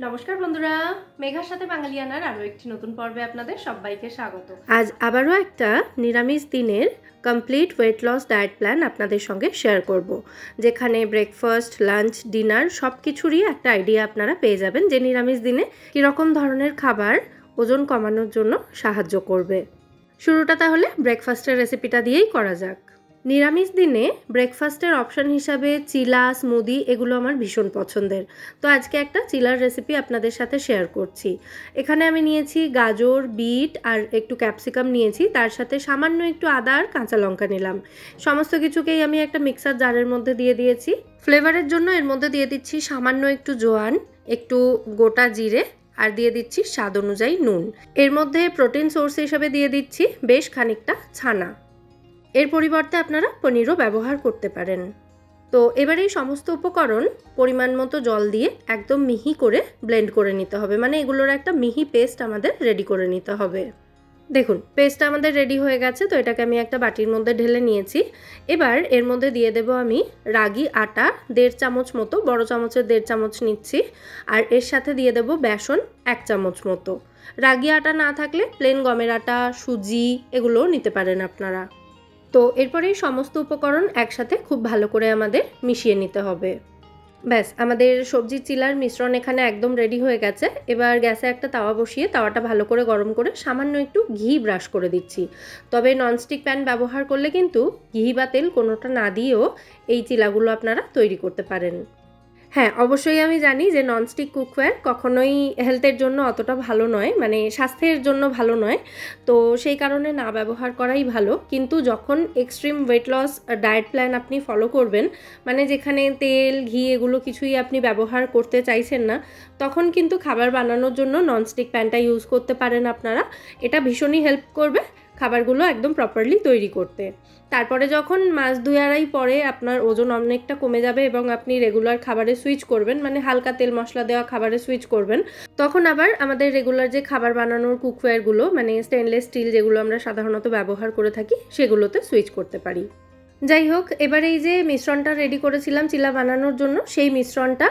নমস্কার বন্ধুরা, মেঘার সাথে বাঙালিয়ানার আরও একটি নতুন পর্বে আপনাদের সবাইকে স্বাগত। আজ আবারও একটা নিরামিষ দিনের complete weight loss diet plan আপনাদের সঙ্গে শেয়ার করব, যেখানে ব্রেকফাস্ট, লাঞ্চ, ডিনার সব কিছুরই একটা আইডিয়া আপনারা পেয়ে যাবেন যে নিরামিষ দিনে কীরকম ধরনের খাবার ওজন কমানোর জন্য সাহায্য করবে। শুরুটা তাহলে ব্রেকফাস্টের রেসিপিটা দিয়েই করা যাক। নিরামিষ দিনে ব্রেকফাস্টের অপশান হিসাবে চিলা, স্মুদি এগুলো আমার ভীষণ পছন্দের। তো আজকে একটা চিলার রেসিপি আপনাদের সাথে শেয়ার করছি। এখানে আমি নিয়েছি গাজর, বিট আর একটু ক্যাপসিকাম নিয়েছি, তার সাথে সামান্য একটু আদা আর কাঁচা লঙ্কা নিলাম। সমস্ত কিছুকেই আমি একটা মিক্সার জারের মধ্যে দিয়ে দিয়েছি। ফ্লেভারের জন্য এর মধ্যে দিয়ে দিচ্ছি সামান্য একটু জোয়ান, একটু গোটা জিরে আর দিয়ে দিচ্ছি স্বাদ অনুযায়ী নুন। এর মধ্যে প্রোটিন সোর্স হিসেবে দিয়ে দিচ্ছি বেশ খানিকটা ছানা। এর পরিবর্তে আপনারা পনিরও ব্যবহার করতে পারেন। তো এবারে এই সমস্ত উপকরণ পরিমাণ মতো জল দিয়ে একদম মিহি করে ব্লেন্ড করে নিতে হবে, মানে এগুলোর একটা মিহি পেস্ট আমাদের রেডি করে নিতে হবে। দেখুন পেস্টটা আমাদের রেডি হয়ে গেছে, তো এটাকে আমি একটা বাটির মধ্যে ঢেলে নিয়েছি। এবার এর মধ্যে দিয়ে দেব আমি রাগি আটা 1.5 চামচ মতো, বড় চামচের 1.5 চামচ নিচ্ছি। আর এর সাথে দিয়ে দেব বেসন 1 চামচ মতো। রাগি আটা না থাকলে প্লেন গমের আটা, সুজি এগুলোও নিতে পারেন আপনারা। তো এরপরেই সমস্ত উপকরণ একসাথে খুব ভালো করে আমাদের মিশিয়ে নিতে হবে। ব্যাস, আমাদের সবজি চিলার মিশ্রণ এখানে একদম রেডি হয়ে গেছে। এবার গ্যাসে একটা তাওয়া বসিয়ে তাওয়াটা ভালো করে গরম করে সামান্য একটু ঘি ব্রাশ করে দিচ্ছি। তবে ননস্টিক প্যান ব্যবহার করলে কিন্তু ঘি বা তেল কোনোটা না দিয়েও এই চিলাগুলো আপনারা তৈরি করতে পারেন। হ্যাঁ, অবশ্যই আমি জানি যে ননস্টিক কুকওয়্যার কখনোই হেলথের জন্য অতটা ভালো নয়, মানে স্বাস্থ্যের জন্য ভালো নয়। তো সেই কারণে না ব্যবহার করাই ভালো। কিন্তু যখন extreme weight loss diet plan আপনি ফলো করবেন, মানে যেখানে তেল, ঘি এগুলো কিছুই আপনি ব্যবহার করতে চাইছেন না, তখন কিন্তু খাবার বানানোর জন্য ননস্টিক প্যানটা ইউজ করতে পারেন আপনারা। এটা ভীষণই হেল্প করবে খাবারগুলো একদম প্রপারলি তৈরি করতে। তারপরে যখন মাস 2-2.5 পরে আপনার ওজন অনেকটা কমে যাবে এবং আপনি রেগুলার খাবারে সুইচ করবেন, মানে হালকা তেল মশলা দেওয়া খাবারে সুইচ করবেন, তখন আবার আমাদের রেগুলার যে খাবার বানানোর কুকওয়্যারগুলো, মানে স্টেনলেস স্টিল যেগুলো আমরা সাধারণত ব্যবহার করে থাকি, সেগুলোতে সুইচ করতে পারি। যাই হোক, এবার এই যে মিশ্রণটা রেডি করেছিলাম চিলা বানানোর জন্য, সেই মিশ্রণটা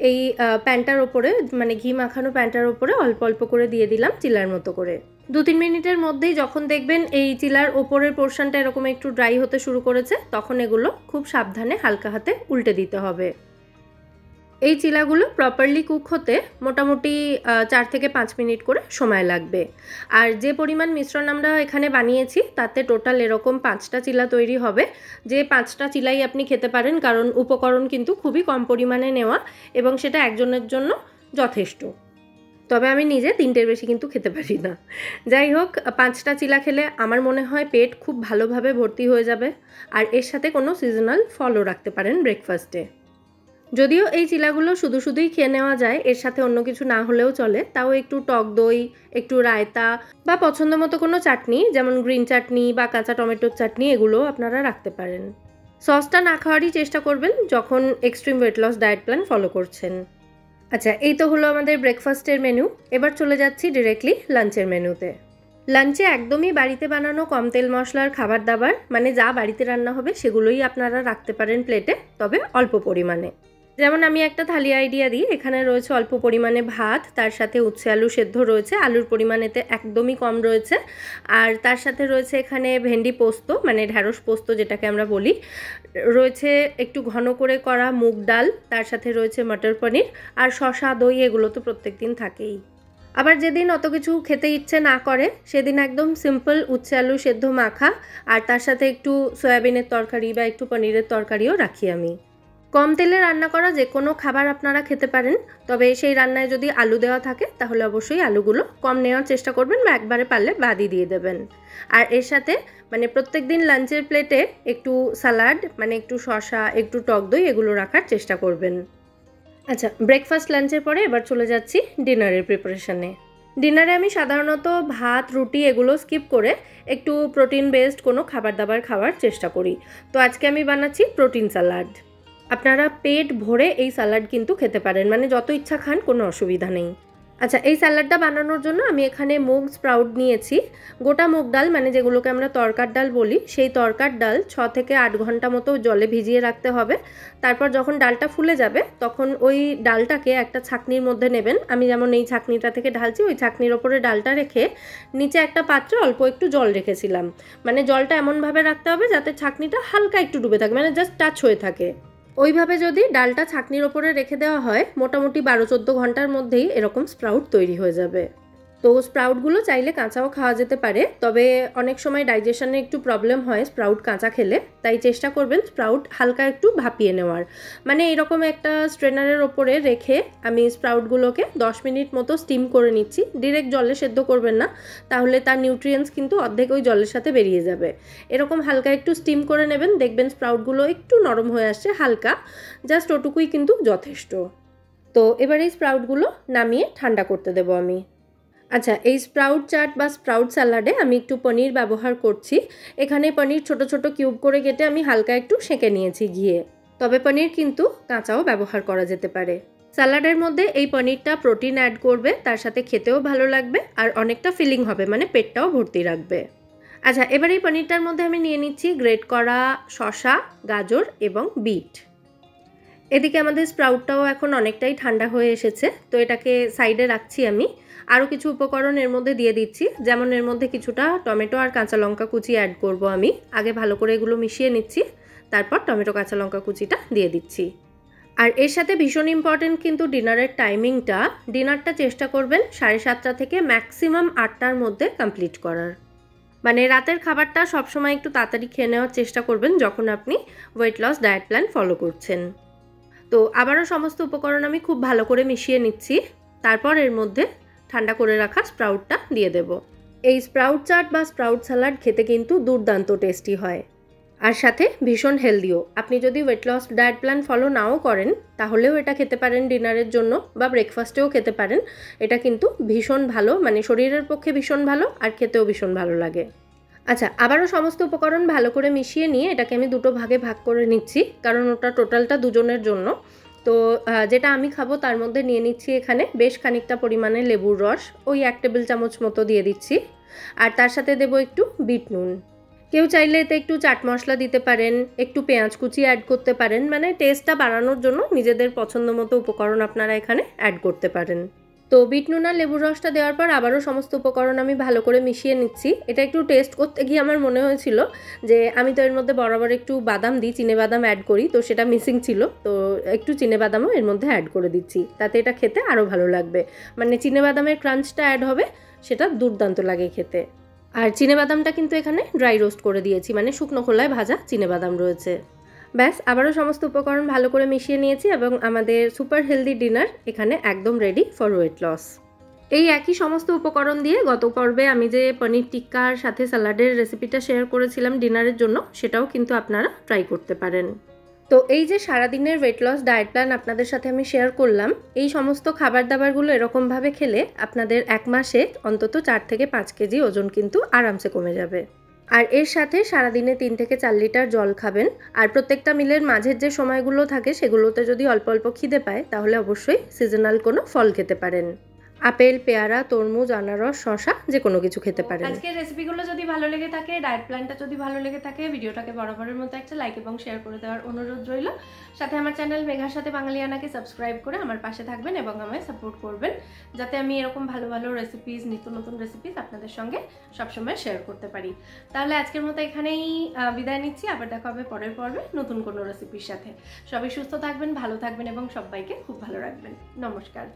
এই প্যানটার ওপরে, মানে ঘি মাখানো প্যানটার ওপরে অল্প অল্প করে দিয়ে দিলাম চিলার মতো করে। 2-3 মিনিটের মধ্যেই যখন দেখবেন এই চিলার ওপরের পোর্শনটা এরকম একটু ড্রাই হতে শুরু করেছে, তখন এগুলো খুব সাবধানে হালকা হাতে উল্টে দিতে হবে। এই চিলাগুলো প্রপারলি কুক হতে মোটামুটি 4 থেকে 5 মিনিট করে সময় লাগবে। আর যে পরিমাণ মিশ্রণ আমরা এখানে বানিয়েছি তাতে টোটাল এরকম 5টা চিলা তৈরি হবে। যে 5টা চিলাই আপনি খেতে পারেন, কারণ উপকরণ কিন্তু খুবই কম পরিমাণে নেওয়া এবং সেটা একজনের জন্য যথেষ্ট। তবে আমি নিজে 3টের বেশি কিন্তু খেতে পারি না। যাই হোক, 5টা চিলা খেলে আমার মনে হয় পেট খুব ভালোভাবে ভর্তি হয়ে যাবে। আর এর সাথে কোনো সিজনাল ফলও রাখতে পারেন ব্রেকফাস্টে। যদিও এই চিলাগুলো শুধুই খেয়ে নেওয়া যায়, এর সাথে অন্য কিছু না হলেও চলে, তাও একটু টক দই, একটু রায়তা বা পছন্দ মতো কোনো চাটনি, যেমন গ্রিন চাটনি বা কাঁচা টমেটোর চাটনি, এগুলোও আপনারা রাখতে পারেন। সসটা না খাওয়ারই চেষ্টা করবেন যখন extreme weight loss diet plan follow করছেন। আচ্ছা, এই তো হলো আমাদের ব্রেকফাস্টের মেনু। এবার চলে যাচ্ছি ডিরেক্টলি লাঞ্চের মেনুতে। লাঞ্চে একদমই বাড়িতে বানানো কম তেল মশলার খাবার দাবার, মানে যা বাড়িতে রান্না হবে সেগুলোই আপনারা রাখতে পারেন প্লেটে, তবে অল্প পরিমাণে। যেমন আমি একটা থালি আইডিয়া দিই। এখানে রয়েছে অল্প পরিমাণে ভাত, তার সাথে উচ্ছে আলু সেদ্ধ রয়েছে, আলুর পরিমাণেতে একদমই কম রয়েছে। আর তার সাথে রয়েছে এখানে ভেন্ডি পোস্ত, মানে ঢ্যাঁড়স পোস্ত যেটাকে আমরা বলি, রয়েছে একটু ঘন করে করা মুগ ডাল, তার সাথে রয়েছে মটর পনির আর শসা, দই, এগুলো তো প্রত্যেক দিন থাকেই। আবার যেদিন অত কিছু খেতে ইচ্ছে না করে সেদিন একদম সিম্পল উচ্ছে আলু সেদ্ধ মাখা আর তার সাথে একটু সয়াবিনের তরকারি বা একটু পনিরের তরকারিও রাখি আমি। কম তেলে রান্না করা যে কোনো খাবার আপনারা খেতে পারেন, তবে সেই রান্নায় যদি আলু দেওয়া থাকে তাহলে অবশ্যই আলুগুলো কম নেওয়ার চেষ্টা করবেন বা একবারে পারলে বাদই দিয়ে দেবেন। আর এর সাথে মানে প্রত্যেক দিন লাঞ্চের প্লেটে একটু স্যালাড, মানে একটু শসা, একটু টক দই, এগুলো রাখার চেষ্টা করবেন। আচ্ছা, ব্রেকফাস্ট লাঞ্চের পরে এবার চলে যাচ্ছি ডিনারের প্রিপারেশনে। ডিনারে আমি সাধারণত ভাত, রুটি এগুলো স্কিপ করে একটু প্রোটিন বেসড কোনো খাবার দাবার খাওয়ার চেষ্টা করি। তো আজকে আমি বানাচ্ছি প্রোটিন স্যালাড। আপনারা পেট ভরে এই স্যালাড কিন্তু খেতে পারেন, মানে যত ইচ্ছা খান, কোনো অসুবিধা নেই। আচ্ছা, এই স্যালাডটা বানানোর জন্য আমি এখানে মুগ স্প্রাউট নিয়েছি। গোটা মুগ ডাল, মানে যেগুলোকে আমরা তরকার ডাল বলি, সেই তরকার ডাল 6 থেকে 8 ঘন্টা মতো জলে ভিজিয়ে রাখতে হবে। তারপর যখন ডালটা ফুলে যাবে তখন ওই ডালটাকে একটা ছাঁকনির মধ্যে নেবেন। আমি যেমন এই ছাঁকনিটা থেকে ঢালছি, ওই ছাঁকনির ওপরে ডালটা রেখে নিচে একটা পাত্রে অল্প একটু জল রেখেছিলাম। মানে জলটা এমনভাবে রাখতে হবে যাতে ছাঁকনিটা হালকা একটু ডুবে থাকে, মানে জাস্ট টাচ হয়ে থাকে। ওইভাবে যদি ডালটা ছাঁকনির ওপরে রেখে দেওয়া হয় মোটামুটি 12-14 ঘন্টার মধ্যেই এরকম স্প্রাউট তৈরি হয়ে যাবে। তো স্প্রাউটগুলো চাইলে কাঁচাও খাওয়া যেতে পারে, তবে অনেক সময় ডাইজেশনে একটু প্রবলেম হয় স্প্রাউট কাঁচা খেলে, তাই চেষ্টা করবেন স্প্রাউট হালকা একটু ভাপিয়ে নেওয়ার। মানে এরকম একটা স্ট্রেনারের ওপরে রেখে আমি স্প্রাউটগুলোকে 10 মিনিট মতো স্টিম করে নিচ্ছি। ডিরেক্ট জলে সেদ্ধ করবেন না, তাহলে তার নিউট্রিয়েন্টস কিন্তু অর্ধেক ওই জলের সাথে বেরিয়ে যাবে। এরকম হালকা একটু স্টিম করে নেবেন, দেখবেন স্প্রাউটগুলো একটু নরম হয়ে আসছে হালকা, জাস্ট ওটুকুই কিন্তু যথেষ্ট। তো এবার এই স্প্রাউটগুলো নামিয়ে ঠান্ডা করতে দেবো আমি। আচ্ছা, এই স্প্রাউট চাট বা স্প্রাউট স্যালাডে আমি একটু পনির ব্যবহার করছি। এখানে পনির ছোট ছোট কিউব করে কেটে আমি হালকা একটু সেঁকে নিয়েছি ঘিয়ে। তবে পনির কিন্তু কাঁচাও ব্যবহার করা যেতে পারে। স্যালাডের মধ্যে এই পনিরটা প্রোটিন অ্যাড করবে, তার সাথে খেতেও ভালো লাগবে আর অনেকটা ফিলিং হবে, মানে পেটটাও ভর্তি রাখবে। আচ্ছা, এবার এই পনিরটার মধ্যে আমি নিয়ে নিচ্ছি গ্রেট করা শসা, গাজর এবং বিট। এদিকে আমাদের স্প্রাউটটাও এখন অনেকটাই ঠান্ডা হয়ে এসেছে, তো এটাকে সাইডে রাখছি আমি। আরও কিছু উপকরণ এর মধ্যে দিয়ে দিচ্ছি, যেমন এর মধ্যে কিছুটা টমেটো আর কাঁচা লঙ্কা কুচি অ্যাড করব আমি। আগে ভালো করে এগুলো মিশিয়ে নিচ্ছি, তারপর টমেটো কাঁচা লঙ্কা কুচিটা দিয়ে দিচ্ছি। আর এর সাথে ভীষণ ইম্পর্টেন্ট কিন্তু ডিনারের টাইমিংটা। ডিনারটা চেষ্টা করবেন 7:30 থেকে ম্যাক্সিমাম 8টার মধ্যে কমপ্লিট করার। মানে রাতের খাবারটা সবসময় একটু তাড়াতাড়ি খেয়ে নেওয়ার চেষ্টা করবেন যখন আপনি weight loss diet plan follow করছেন। তো আবারও সমস্ত উপকরণ আমি খুব ভালো করে মিশিয়ে নিচ্ছি, তারপর এর মধ্যে ঠান্ডা করে রাখা স্প্রাউটটা দিয়ে দেব। এই স্প্রাউট চাট বা স্প্রাউট স্যালাড খেতে কিন্তু দুর্দান্ত টেস্টি হয়, আর সাথে ভীষণ হেলদিও। আপনি যদি weight loss diet plan follow নাও করেন তাহলেও এটা খেতে পারেন ডিনারের জন্য, বা ব্রেকফাস্টেও খেতে পারেন। এটা কিন্তু ভীষণ ভালো, মানে শরীরের পক্ষে ভীষণ ভালো আর খেতেও ভীষণ ভালো লাগে। আচ্ছা, আবারও সমস্ত উপকরণ ভালো করে মিশিয়ে নিয়ে এটাকে আমি দুটো ভাগে ভাগ করে নিচ্ছি, কারণ ওটা টোটালটা দুজনের জন্য। তো যেটা আমি খাবো তার মধ্যে নিয়ে নিচ্ছি এখানে বেশ খানিকটা পরিমাণে লেবুর রস, ওই 1 টেবিল চামচ মতো দিয়ে দিচ্ছি। আর তার সাথে দেবো একটু বিট নুন। কেউ চাইলে এতে একটু চাট মশলা দিতে পারেন, একটু পেঁয়াজ কুচি অ্যাড করতে পারেন, মানে টেস্টটা বাড়ানোর জন্য নিজেদের পছন্দ মতো উপকরণ আপনারা এখানে অ্যাড করতে পারেন। তো বিট নুন আর লেবুর রসটা দেওয়ার পর আবারও সমস্ত উপকরণ আমি ভালো করে মিশিয়ে নিচ্ছি। এটা একটু টেস্ট করতে গিয়ে আমার মনে হয়েছিল যে আমি তো এর মধ্যে বরাবর একটু বাদাম দিই, চিনেবাদাম অ্যাড করি, তো সেটা মিসিং ছিল, তো একটু চিনেবাদামও এর মধ্যে অ্যাড করে দিচ্ছি, তাতে এটা খেতে আরও ভালো লাগবে। মানে চিনেবাদামের ক্রাঞ্চটা অ্যাড হবে, সেটা দুর্দান্ত লাগে খেতে। আর চিনেবাদামটা কিন্তু এখানে ড্রাই রোস্ট করে দিয়েছি, মানে শুকনো খোলায় ভাজা চিনেবাদাম রয়েছে। ব্যাস, আবারও সমস্ত উপকরণ ভালো করে মিশিয়ে নিয়েছি এবং আমাদের সুপার হেলদি ডিনার এখানে একদম রেডি ফর ওয়েট লস। এই একই সমস্ত উপকরণ দিয়ে গত পর্বে আমি যে পনির টিক্কার সাথে স্যালাডের রেসিপিটা শেয়ার করেছিলাম ডিনারের জন্য, সেটাও কিন্তু আপনারা ট্রাই করতে পারেন। তো এই যে সারাদিনের ওয়েট লস ডায়েট প্ল্যান আপনাদের সাথে আমি শেয়ার করলাম, এই সমস্ত খাবার দাবারগুলো এরকমভাবে খেলে আপনাদের 1 মাসে অন্তত 4 থেকে 5 কেজি ওজন কিন্তু আরামসে কমে যাবে। আর এর সাথে সারাদিনে 3 থেকে 4 লিটার জল খাবেন। আর প্রত্যেকটা মিলের মাঝের যে সময়গুলো থাকে সেগুলোতে যদি অল্প অল্প খিদে পায় তাহলে অবশ্যই সিজনাল কোনো ফল খেতে পারেন। আপেল, পেয়ারা, তরমুজ, আনারস, শসা যে কোনো কিছু খেতে পারেন। আজকের রেসিপিগুলো যদি ভালো লেগে থাকে, ডায়েট প্ল্যানটা যদি ভালো লেগে থাকে, ভিডিওটাকে বরাবরের মতো একটা লাইক এবং শেয়ার করে দেওয়ার অনুরোধ রইল। সাথে আমার চ্যানেল মেঘার সাথে বাঙালিয়ানাকে সাবস্ক্রাইব করে আমার পাশে থাকবেন এবং আমায় সাপোর্ট করবেন, যাতে আমি এরকম ভালো ভালো রেসিপিস, নিত্য নতুন রেসিপিস আপনাদের সঙ্গে সবসময় শেয়ার করতে পারি। তাহলে আজকের মতো এখানেই বিদায় নিচ্ছি, আবার দেখা হবে পরের পর্বে নতুন কোনো রেসিপির সাথে। সবাই সুস্থ থাকবেন, ভালো থাকবেন এবং সবাইকে খুব ভালো রাখবেন। নমস্কার।